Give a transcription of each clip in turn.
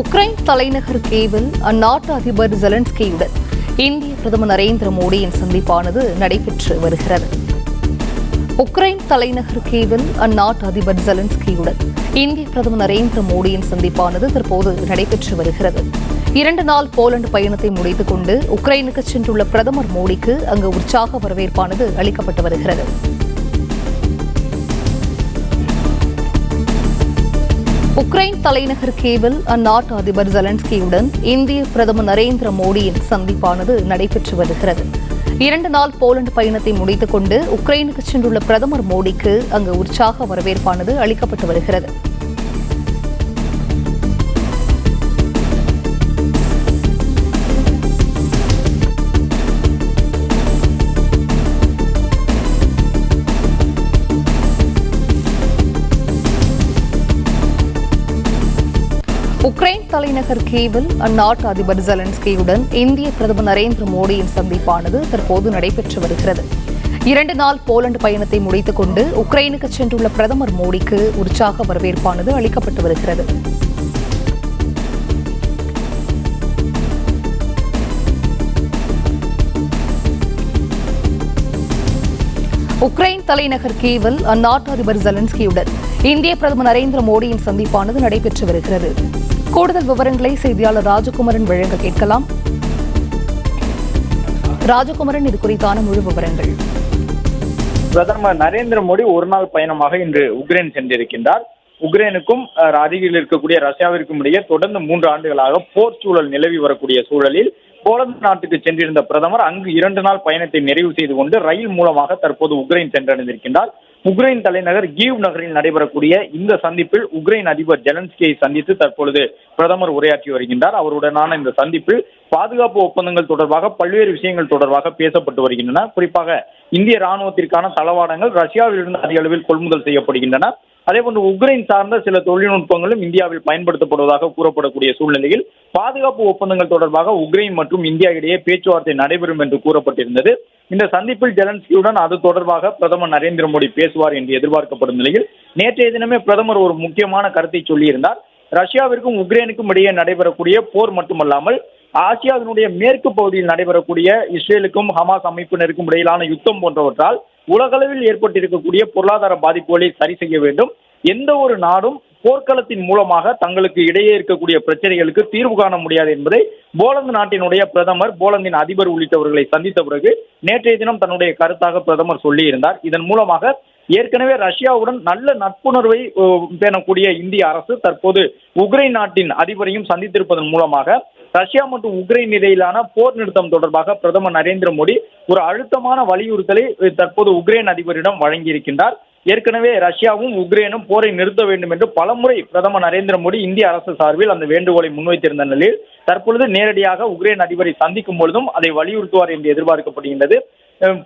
Ukraine தலைநகர் கீவில் அந்நாட்டு அதிபர் ஜெலன்ஸ்கியுடன் இந்திய பிரதமர் நரேந்திர மோடியின் சந்திப்பானது நடைபெற்று வருகிறது. உக்ரைன் தலைநகர் கீவில் அந்நாட்டு அதிபர் ஜெலன்ஸ்கியுடன் இந்திய பிரதமர் நரேந்திர மோடியின் சந்திப்பானது தற்போது நடைபெற்று வருகிறது. 2 நாள் போலந்து பயணத்தை முடித்துக் கொண்டு உக்ரைனுக்கு சென்றுள்ள பிரதமர் மோடிக்கு அங்கு உற்சாக வரவேற்பானது அளிக்கப்பட்டு வருகிறது. உக்ரைன் தலைநகர் கீவில் அந்நாட்டு அதிபர் ஜெலன்ஸ்கியுடன் இந்திய பிரதமர் நரேந்திர மோடியின் சந்திப்பானது நடைபெற்று வருகிறது. 2 நாள் போலந்து பயணத்தை முடித்துக் கொண்டு உக்ரைனுக்கு சென்றுள்ள பிரதமர் மோடிக்கு அங்கு உற்சாக வரவேற்பானது அளிக்கப்பட்டு வருகிறது. உக்ரைன் தலைநகர் கீவில் அந்நாட்டு அதிபர் ஜெலன்ஸ்கியுடன் இந்திய பிரதமர் நரேந்திர மோடியின் சந்திப்பானது தற்போது நடைபெற்று வருகிறது. 2 நாள் போலந்து பயணத்தை முடித்துக் கொண்டு உக்ரைனுக்கு சென்றுள்ள பிரதமர் மோடிக்கு உற்சாக வரவேற்பானது அளிக்கப்பட்டு வருகிறது. உக்ரைன் தலைநகர் கீவில் அந்நாட்டு அதிபர் ஜெலன்ஸ்கியுடன் இந்திய பிரதமர் நரேந்திர மோடியின் சந்திப்பானது நடைபெற்று வருகிறது. கூடுதல் விவரங்களை செய்தியாளர் ராஜகுமரன் வழங்க கேட்கலாம். ராஜகுமரன், இது குறித்தான முழு விவரங்கள். பிரதமர் நரேந்திர மோடி ஒரு நாள் பயணமாக இன்று உக்ரைன் சென்றிருக்கின்றார். உக்ரைனுக்கும் அருகில் இருக்கக்கூடிய ரஷ்யாவிற்கும் இடையே தொடர்ந்து 3 ஆண்டுகளாக போர் சூழல் நிலவி வரக்கூடிய சூழலில் போலந்து நாட்டுக்கு சென்றிருந்த பிரதமர் அங்கு 2 நாள் பயணத்தை நிறைவு செய்து கொண்டு ரயில் மூலமாக தற்போது உக்ரைன் சென்றடைந்திருக்கின்றார். உக்ரைன் தலைநகர் கீவ் நகரில் நடைபெறக்கூடிய இந்த சந்திப்பில் உக்ரைன் அதிபர் ஜெலன்ஸ்கியை சந்தித்து தற்பொழுது பிரதமர் உரையாற்றி வருகின்றார். அவருடனான இந்த சந்திப்பில் பாதுகாப்பு ஒப்பந்தங்கள் தொடர்பாக பல்வேறு விஷயங்கள் தொடர்பாக பேசப்பட்டு வருகின்றன. குறிப்பாக இந்திய ராணுவத்திற்கான தளவாடங்கள் ரஷ்யாவிலிருந்து அதிக அளவில் கொள்முதல் செய்யப்படுகின்றன. அதேபோன்று உக்ரைன் சார்ந்த சில தொழில்நுட்பங்களும் இந்தியாவில் பயன்படுத்தப்படுவதாக கூறப்படக்கூடிய சூழ்நிலையில் பாதுகாப்பு ஒப்பந்தங்கள் தொடர்பாக உக்ரைன் மற்றும் இந்தியா இடையே பேச்சுவார்த்தை நடைபெறும் என்று கூறப்பட்டிருந்தது. இந்த சந்திப்பில் ஜெலன்ஸ்கியுடன் அது தொடர்பாக பிரதமர் நரேந்திர மோடி பேசுவார் என்று எதிர்பார்க்கப்படும் நிலையில் நேற்றைய தினமே பிரதமர் ஒரு முக்கியமான கருத்தை சொல்லியிருந்தார். ரஷ்யாவிற்கும் உக்ரைனுக்கும் இடையே நடைபெறக்கூடிய போர் மட்டுமல்லாமல் ஆசியாவினுடைய மேற்கு பகுதியில் நடைபெறக்கூடிய இஸ்ரேலுக்கும் ஹமாஸ் அமைப்பினருக்கும் இடையிலான யுத்தம் போன்றவற்றால் உலகளவில் ஏற்பட்டிருக்கக்கூடிய பொருளாதார பாதிப்புகளை சரி செய்ய வேண்டும். எந்த ஒரு நாடும் போர்க்களத்தின் மூலமாக தங்களுக்கு இடையே இருக்கக்கூடிய பிரச்சனைகளுக்கு தீர்வு காண முடியாது என்பதை போலந்து நாட்டினுடைய பிரதமர், போலந்தின் அதிபர் உள்ளிட்டவர்களை சந்தித்த பிறகு நேற்றைய தினம் தன்னுடைய கருத்தாக பிரதமர் சொல்லியிருந்தார். இதன் மூலமாக ஏற்கனவே ரஷ்யாவுடன் நல்ல நட்புணர்வை பேணக்கூடிய இந்திய அரசு தற்போது உக்ரைன் நாட்டின் அதிபரையும் சந்தித்திருப்பதன் மூலமாக ரஷ்யா மற்றும் உக்ரைன் இடையிலான போர் நிறுத்தம் தொடர்பாக பிரதமர் நரேந்திர மோடி ஒரு அழுத்தமான வலியுறுத்தலை தற்போது உக்ரைன் அதிபரிடம் வழங்கியிருக்கின்றார். ஏற்கனவே ரஷ்யாவும் உக்ரைனும் போரை நிறுத்த வேண்டும் என்று பலமுறை பிரதமர் நரேந்திர மோடி இந்திய அரசு சார்பில் அந்த வேண்டுகோளை முன்வைத்திருந்த நிலையில் தற்பொழுது நேரடியாக உக்ரைன் அதிபரை சந்திக்கும் பொழுதும் அதை வலியுறுத்துவார் என்று எதிர்பார்க்கப்படுகின்றது.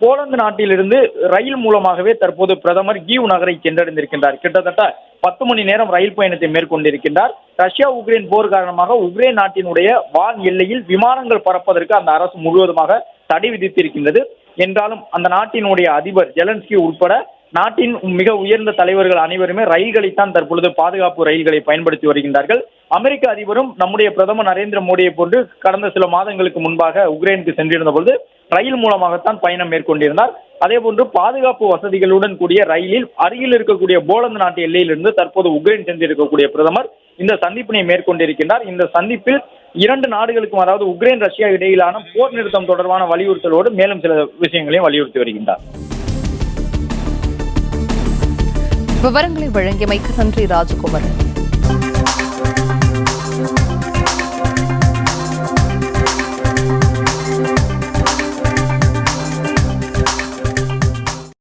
போலந்து நாட்டிலிருந்து ரயில் மூலமாகவே தற்போது பிரதமர் கீவ் நகரை சென்றடைந்திருக்கின்றார். கிட்டத்தட்ட 10 மணி நேரம் ரயில் பயணத்தை மேற்கொண்டிருக்கின்றார். ரஷ்யா உக்ரைன் போர் காரணமாக உக்ரைன் நாட்டினுடைய வான் எல்லையில் விமானங்கள் பறப்பதற்கு அந்த அரசு முழுவதுமாக தடை விதித்திருக்கின்றது. என்றாலும் அந்த நாட்டினுடைய அதிபர் ஜெலன்ஸ்கி உட்பட நாட்டின் மிக உயர்ந்த தலைவர்கள் அனைவருமே ரயில்களைத்தான் தற்பொழுது பாதுகாப்பு ரயில்களை பயன்படுத்தி வருகின்றார்கள். அமெரிக்க அதிபரும் நம்முடைய பிரதமர் நரேந்திர மோடியை போன்று கடந்த சில மாதங்களுக்கு முன்பாக உக்ரைனுக்கு சென்றிருந்த பொழுது ரயில் மூலமாகத்தான் பயணம் மேற்கொண்டிருந்தார். அதே போன்று பாதுகாப்பு வசதிகளுடன் கூடிய ரயிலில் அருகில் இருக்கக்கூடிய போலந்து நாட்டு எல்லையிலிருந்து தற்போது உக்ரைன் சென்றிருக்கக்கூடிய பிரதமர் இந்த சந்திப்பினை மேற்கொண்டிருக்கின்றார். இந்த சந்திப்பில் 2 நாடுகளுக்கும், அதாவது உக்ரைன் ரஷ்யா இடையிலான போர் நிறுத்தம் தொடர்பான வலியுறுத்தலோடு மேலும் சில விஷயங்களையும் வலியுறுத்தி வருகின்றார். விவரங்களை வழங்கியமைக்கு நன்றி ராஜகுமரன்.